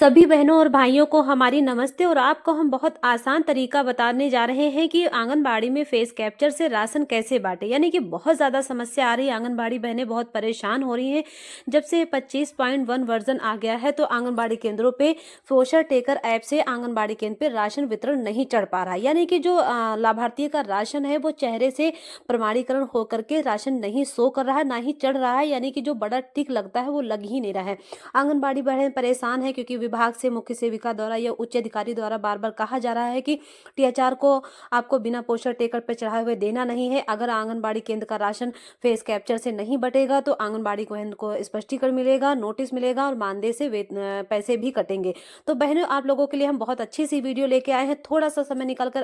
सभी बहनों और भाइयों को हमारी नमस्ते। और आपको हम बहुत आसान तरीका बताने जा रहे हैं कि आंगनबाड़ी में फेस कैप्चर से राशन कैसे बांटे। यानी कि बहुत ज़्यादा समस्या आ रही है, आंगनबाड़ी बहनें बहुत परेशान हो रही हैं। जब से 25.1 वर्जन आ गया है तो आंगनबाड़ी केंद्रों पे पोषण टेकर ऐप से आंगनबाड़ी केंद्र पे राशन वितरण नहीं चढ़ पा रहा है। यानी कि जो लाभार्थी का राशन है वो चेहरे से प्रमाणीकरण होकर के राशन नहीं शो कर रहा है, ना ही चढ़ रहा है। यानी कि जो बड़ा टिक लगता है वो लग ही नहीं रहा है। आंगनबाड़ी बहनें परेशान है क्योंकि विभाग से मुख्य सेविका द्वारा या उच्च अधिकारी द्वारा बार बार कहा जा रहा है कि टीएचआर को आपको बिना पोस्टर टेकर पे चढ़ाए हुए देना नहीं है। अगर आंगनबाड़ी केंद्र का राशन फेस कैप्चर से नहीं बटेगा तो आंगनबाड़ी केंद्र को स्पष्टीकरण मिलेगा, नोटिस मिलेगा और मानदेय से पैसे भी कटेंगे। तो बहनों, आप लोगों के लिए हम बहुत अच्छी सी वीडियो लेके आए हैं। थोड़ा सा समय निकालकर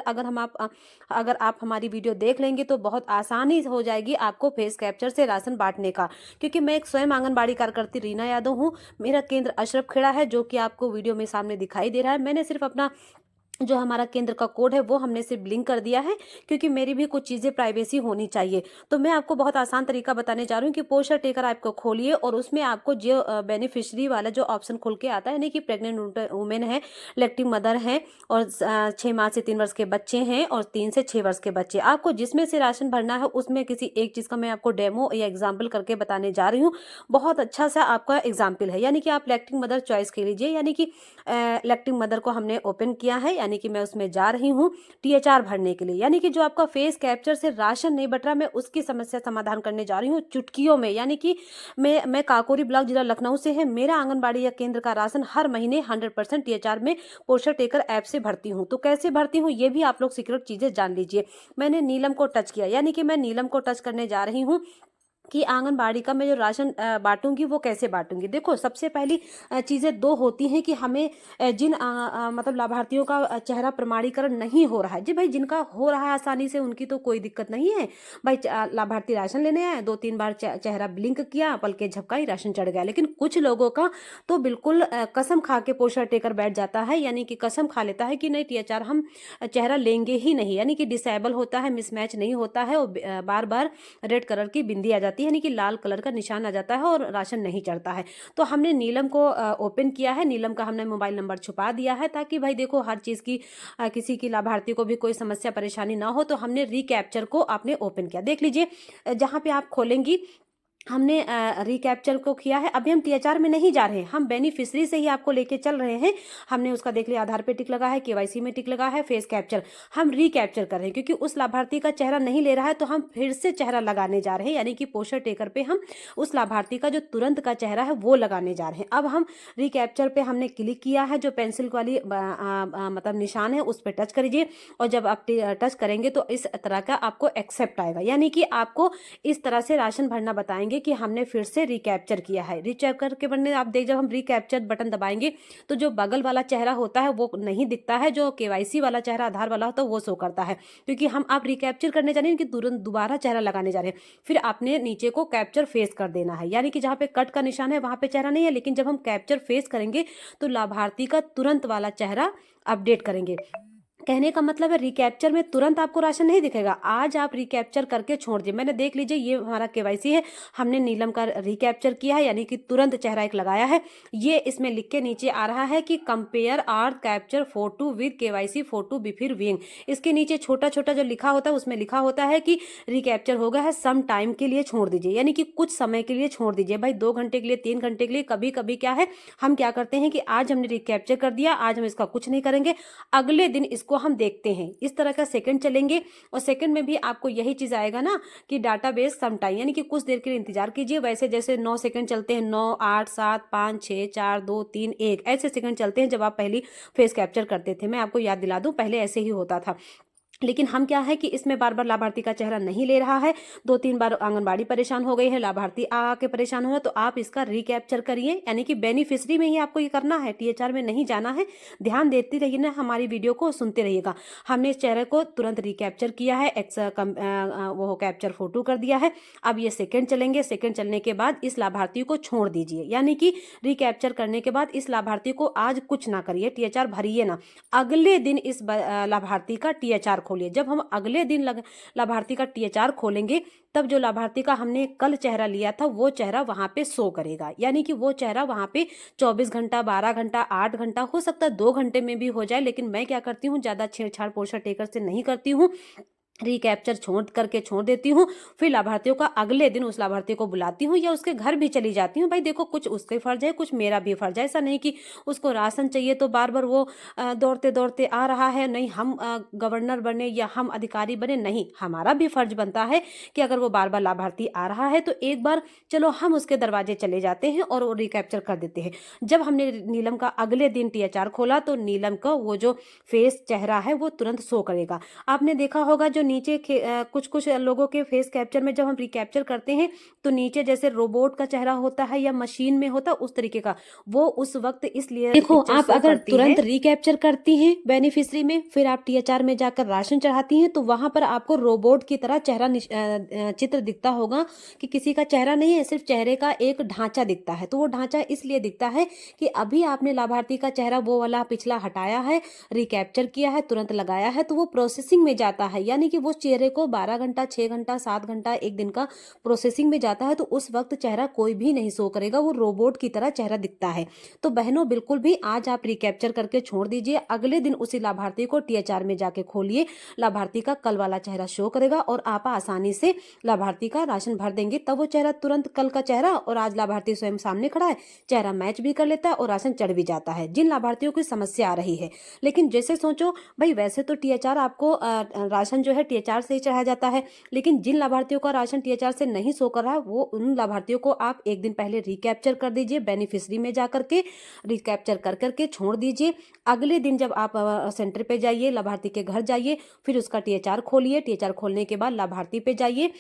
अगर आप हमारी वीडियो देख लेंगे तो बहुत आसानी हो जाएगी आपको फेस कैप्चर से राशन बांटने का। क्योंकि मैं एक स्वयं आंगनबाड़ी कार्यकर्ती रीना यादव हूँ। मेरा केंद्र अशरफ खेड़ा है, जो कि आपको वीडियो में सामने दिखाई दे रहा है। मैंने सिर्फ अपना जो हमारा केंद्र का कोड है वो हमने सिर्फ लिंक कर दिया है, क्योंकि मेरी भी कुछ चीज़ें प्राइवेसी होनी चाहिए। तो मैं आपको बहुत आसान तरीका बताने जा रही हूँ कि पोस्टर टेकर ऐप को खोलिए और उसमें आपको जो बेनिफिशियरी वाला जो ऑप्शन खुल के आता है, यानी कि प्रेग्नेंट वुमेन है, लैक्टिंग मदर है और 6 माह से 3 वर्ष के बच्चे हैं और 3 से 6 वर्ष के बच्चे, आपको जिसमें से राशन भरना है उसमें किसी एक चीज़ का मैं आपको डेमो या एग्जाम्पल करके बताने जा रही हूँ। बहुत अच्छा सा आपका एग्जाम्पल है। यानी कि आप लैक्टिंग मदर चॉइस कर लीजिए। यानी कि लैक्टिंग मदर को हमने ओपन किया है, यानी कि मैं उसमें जा रही हूँ टीएचआर भरने के लिए। यानी कि जो आपका फेस कैप्चर से राशन नहीं बट रहा, मैं उसकी समस्या समाधान करने जा रही हूँ चुटकियों में। यानी कि मैं काकोरी ब्लॉक जिला लखनऊ से है। मेरा आंगनबाड़ी या केंद्र का राशन हर महीने 100% टीएचआर में पोस्टर टेकर ऐप से भरती हूँ। तो कैसे भरती हूँ ये भी आप लोग सीक्रेट चीजें जान लीजिए। मैंने नीलम को टच किया, यानी कि मैं नीलम को टच करने जा रही हूँ कि आंगनबाड़ी का मैं जो राशन बांटूंगी वो कैसे बांटूंगी। देखो, सबसे पहली चीज़ें दो होती हैं कि हमें जिन मतलब लाभार्थियों का चेहरा प्रमाणीकरण नहीं हो रहा है, जी भाई, जिनका हो रहा है आसानी से उनकी तो कोई दिक्कत नहीं है भाई। लाभार्थी राशन लेने आए, 2-3 बार चेहरा ब्लिंक किया, पलके झपकाई, राशन चढ़ गया। लेकिन कुछ लोगों का तो बिल्कुल कसम खा के पोस्टर टेकर बैठ जाता है, यानी कि कसम खा लेता है कि नहीं टीएचआर हम चेहरा लेंगे ही नहीं। यानी कि डिसेबल होता है, मिसमैच नहीं होता है और बार बार रेड कलर की बिंदी आ जाती है, यानी कि लाल कलर का निशान आ जाता है और राशन नहीं चढ़ता है। तो हमने नीलम को ओपन किया है, नीलम का हमने मोबाइल नंबर छुपा दिया है ताकि भाई देखो हर चीज़ की किसी की लाभार्थी को भी कोई समस्या परेशानी ना हो। तो हमने रिकैप्चर को आपने ओपन किया, देख लीजिए जहाँ पे आप खोलेंगी हमने रिकैप्चर को किया है। अभी हम टीएचआर में नहीं जा रहे हैं, हम बेनिफिशियरी से ही आपको लेके चल रहे हैं। हमने उसका देख लिया, आधार पे टिक लगा है, केवाईसी में टिक लगा है, फेस कैप्चर हम रिकैप्चर कर रहे हैं क्योंकि उस लाभार्थी का चेहरा नहीं ले रहा है। तो हम फिर से चेहरा लगाने जा रहे हैं, यानी कि पोस्टर टेकर पे हम उस लाभार्थी का जो तुरंत का चेहरा है वो लगाने जा रहे हैं। अब हम रिकैप्चर पे हमने क्लिक किया है, जो पेंसिल वाली मतलब निशान है उस पर टच करिए और जब आप टच करेंगे तो इस तरह का आपको एक्सेप्ट आएगा, यानी कि आपको इस तरह से राशन भरना बताएंगे कि हमने फिर से रिकैप्चर किया है। रिकैप्चर के बनने आप देख, जब हम रिकैप्चर बटन दबाएंगे तो जो बगल वाला चेहरा होता है वो नहीं दिखता है, जो केवाईसी वाला चेहरा आधार वाला होता है वो शो करता है। क्योंकि हम आप रिकैप्चर करने जा रहे हैं कि तुरंत दोबारा चेहरा लगाने जा रहे हैं। फिर आपने नीचे को कैप्चर फेस कर देना है, यानी कि जहाँ पे कट का निशान है वहां पे चेहरा नहीं है, लेकिन जब हम कैप्चर फेस करेंगे तो लाभार्थी का तुरंत वाला चेहरा अपडेट करेंगे। कहने का मतलब है रिकैप्चर में तुरंत आपको राशन नहीं दिखेगा। आज आप रिकैप्चर करके छोड़ दिए, मैंने देख लीजिए ये हमारा केवाईसी है, हमने नीलम का रिकैप्चर किया है, यानी कि तुरंत चेहरा एक लगाया है। ये इसमें लिख के नीचे आ रहा है कि compare are capture photo with KYC photo before wing. इसके नीचे छोटा छोटा जो लिखा होता है उसमें लिखा होता है कि रिकैप्चर हो गया है, सम टाइम के लिए छोड़ दीजिए, यानी कि कुछ समय के लिए छोड़ दीजिए भाई, 2 घंटे के लिए, 3 घंटे के लिए। कभी कभी क्या है, हम क्या करते हैं कि आज हमने रिकैप्चर कर दिया, आज हम इसका कुछ नहीं करेंगे, अगले दिन इसको हम देखते हैं। इस तरह का सेकंड चलेंगे और सेकंड में भी आपको यही चीज आएगा ना कि डाटाबेस सम टाइम, यानी कि कुछ देर के लिए इंतजार कीजिए। वैसे जैसे 9 सेकंड चलते हैं, 9, 8, 7, 5, 6, 4, 2, 3, 1 ऐसे सेकंड चलते हैं जब आप पहली फेस कैप्चर करते थे। मैं आपको याद दिला दूं, पहले ऐसे ही होता था। लेकिन हम क्या है कि इसमें बार बार लाभार्थी का चेहरा नहीं ले रहा है। 2-3 बार आंगनबाड़ी परेशान हो गई है, लाभार्थी आके परेशान हो रहा है, तो आप इसका रिकैप्चर करिए, यानी कि बेनिफिशियरी में ही आपको ये करना है, टीएचआर में नहीं जाना है। ध्यान देते रहिए ना, हमारी वीडियो को सुनते रहिएगा। हमने इस चेहरे को तुरंत रिकैप्चर किया है, वो कैप्चर फोटो कर दिया है। अब ये सेकंड चलेंगे, सेकंड चलने के बाद इस लाभार्थी को छोड़ दीजिए, यानी कि रिकैप्चर करने के बाद इस लाभार्थी को आज कुछ ना करिए, टीएचआर भरिए ना, अगले दिन इस लाभार्थी का टीएचआर खोलिए। जब हम अगले दिन लाभार्थी का टीएचआर खोलेंगे, तब जो लाभार्थी का हमने कल चेहरा लिया था वो चेहरा वहां पे शो करेगा, यानी कि वो चेहरा वहां पे 24 घंटा, 12 घंटा, 8 घंटा, हो सकता है 2 घंटे में भी हो जाए। लेकिन मैं क्या करती हूँ, ज्यादा छेड़छाड़ पोस्टर टेकर से नहीं करती हूँ, रिकैप्चर छोड़ देती हूँ। फिर लाभार्थियों का अगले दिन उस लाभार्थी को बुलाती हूँ या उसके घर भी चली जाती हूँ। भाई देखो, कुछ उसके फर्ज है, कुछ मेरा भी फर्ज है। ऐसा नहीं कि उसको राशन चाहिए तो बार बार वो दौड़ते दौड़ते आ रहा है। नहीं, हम गवर्नर बने या हम अधिकारी बने, नहीं, हमारा भी फर्ज बनता है कि अगर वो बार बार लाभार्थी आ रहा है तो एक बार चलो हम उसके दरवाजे चले जाते हैं और वो रिकैप्चर कर देते हैं। जब हमने नीलम का अगले दिन टीएचआर खोला तो नीलम का वो जो फेस चेहरा है वो तुरंत शो करेगा। आपने देखा होगा जो नीचे कुछ कुछ लोगों के फेस कैप्चर में जब हम रिकैप्चर करते हैं तो नीचे जैसे रोबोट का चेहरा होता है या मशीन में होता है, उस तरीके का वो उस वक्त इसलिए देखो, आप अगर तुरंत रिकैप्चर करती हैं बेनिफिशियरी में, फिर आप टीएचआर में जाकर राशन चढ़ाती हैं, तो वहां पर आपको रोबोट की तरह चेहरा चित्र दिखता होगा कि किसी का चेहरा नहीं है, सिर्फ चेहरे का एक ढांचा दिखता है। तो वो ढांचा इसलिए दिखता है कि अभी आपने लाभार्थी का चेहरा वो वाला पिछला हटाया है, रिकैप्चर किया है, तुरंत लगाया है, तो वो प्रोसेसिंग में जाता है। यानी कि वो चेहरे को 12 घंटा, 6 घंटा, 7 घंटा, एक दिन का प्रोसेसिंग में जाता है, तो उस वक्त चेहरा कोई भी नहीं शो करेगा, वो रोबोट की तरह चेहरा दिखता है। तो बहनों, बिल्कुल भी आज आप रिकैप्चर करके छोड़ दीजिए, अगले दिन उसी लाभार्थी को टीएचआर में जाके खोलिए, लाभार्थी का कल वाला चेहरा शो करेगा और आप आसानी से लाभार्थी का राशन भर देंगे। तब वो चेहरा तुरंत, कल का चेहरा और आज लाभार्थी स्वयं सामने खड़ा है, चेहरा मैच भी कर लेता है और राशन चढ़ भी जाता है। जिन लाभार्थियों को समस्या आ रही है, लेकिन जैसे सोचो भाई, वैसे तो टीएचआर आपको राशन जो है टीएचआर से ही चढ़ाया जाता है, लेकिन जिन लाभार्थियों का राशन टीएचआर से नहीं शो कर रहा है, वो उन लाभार्थियों को आप एक दिन पहले रिकैप्चर कर दीजिए, बेनिफिशियरी में जाकर के रिकैप्चर कर करके छोड़ दीजिए। अगले दिन जब आप सेंटर पे जाइए, लाभार्थी के घर जाइए, फिर उसका टीएचआर खोलिए, टीएचआर खोलने के बाद लाभार्थी पे जाइए,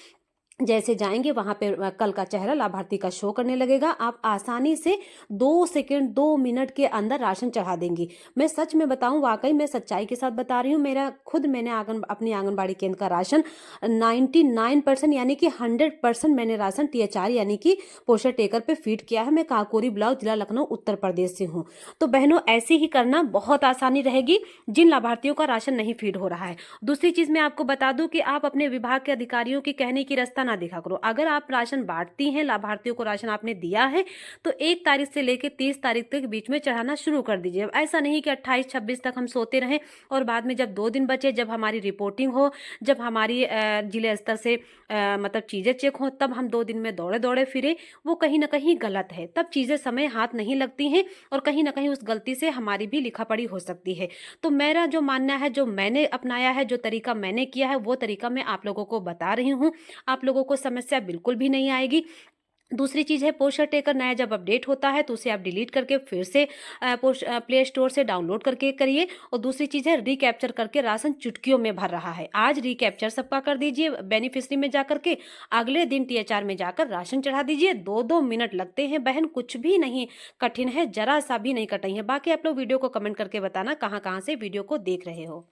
जैसे जाएंगे वहां पे कल का चेहरा लाभार्थी का शो करने लगेगा। आप आसानी से 2 सेकंड, 2 मिनट के अंदर राशन चढ़ा देंगी। मैं सच में बताऊं, वाकई मैं सच्चाई के साथ बता रही हूँ। मैंने अपनी आंगनबाड़ी केंद्र का राशन 99% यानी कि 100% मैंने राशन टीएचआर यानी कि पोस्टर टेकर पे फीड किया है। मैं काकोरी ब्लॉक, जिला लखनऊ, उत्तर प्रदेश से हूँ। तो बहनों, ऐसे ही करना बहुत आसानी रहेगी जिन लाभार्थियों का राशन नहीं फीड हो रहा है। दूसरी चीज मैं आपको बता दूं कि आप अपने विभाग के अधिकारियों की कहने की रास्ता ना देखा करो। अगर आप राशन बांटती हैं, लाभार्थियों को राशन आपने दिया है, तो 1 तारीख से लेकर 30 तारीख तक बीच में चढ़ाना शुरू कर दीजिए। अब ऐसा नहीं कि 28, 26 तक हम सोते रहें और बाद में जब 2 दिन बचे, जब हमारी रिपोर्टिंग हो, जब हमारी जिले स्तर से मतलब चीजें चेक हो, तब हम 2 दिन में दौड़े दौड़े फिरे। वो कहीं ना कहीं गलत है। तब चीजें समय हाथ नहीं लगती हैं और कहीं ना कहीं उस गलती से हमारी भी लिखापढ़ी हो सकती है। तो मेरा जो मानना है, जो मैंने अपनाया है, जो तरीका मैंने किया है, वो तरीका मैं आप लोगों को बता रही हूँ। आप लोगों को समस्या बिल्कुल भी नहीं आएगी। दूसरी चीज है, पोस्टर टेकर नया जब अपडेट होता है तो उसे आप डिलीट करके फिर से प्ले स्टोर से डाउनलोड करके करिए। और दूसरी चीज है, रिकैप्चर करके राशन चुटकियों में भर रहा है। आज रिकैप्चर सबका कर दीजिए बेनिफिशियरी में जाकर के, अगले दिन टीएचआर में जाकर राशन चढ़ा दीजिए। 2-2 मिनट लगते हैं बहन, कुछ भी नहीं कठिन है, जरा सा भी नहीं कठिन है। बाकी आप लोग वीडियो को कमेंट करके बताना कहाँ कहाँ से वीडियो को देख रहे हो।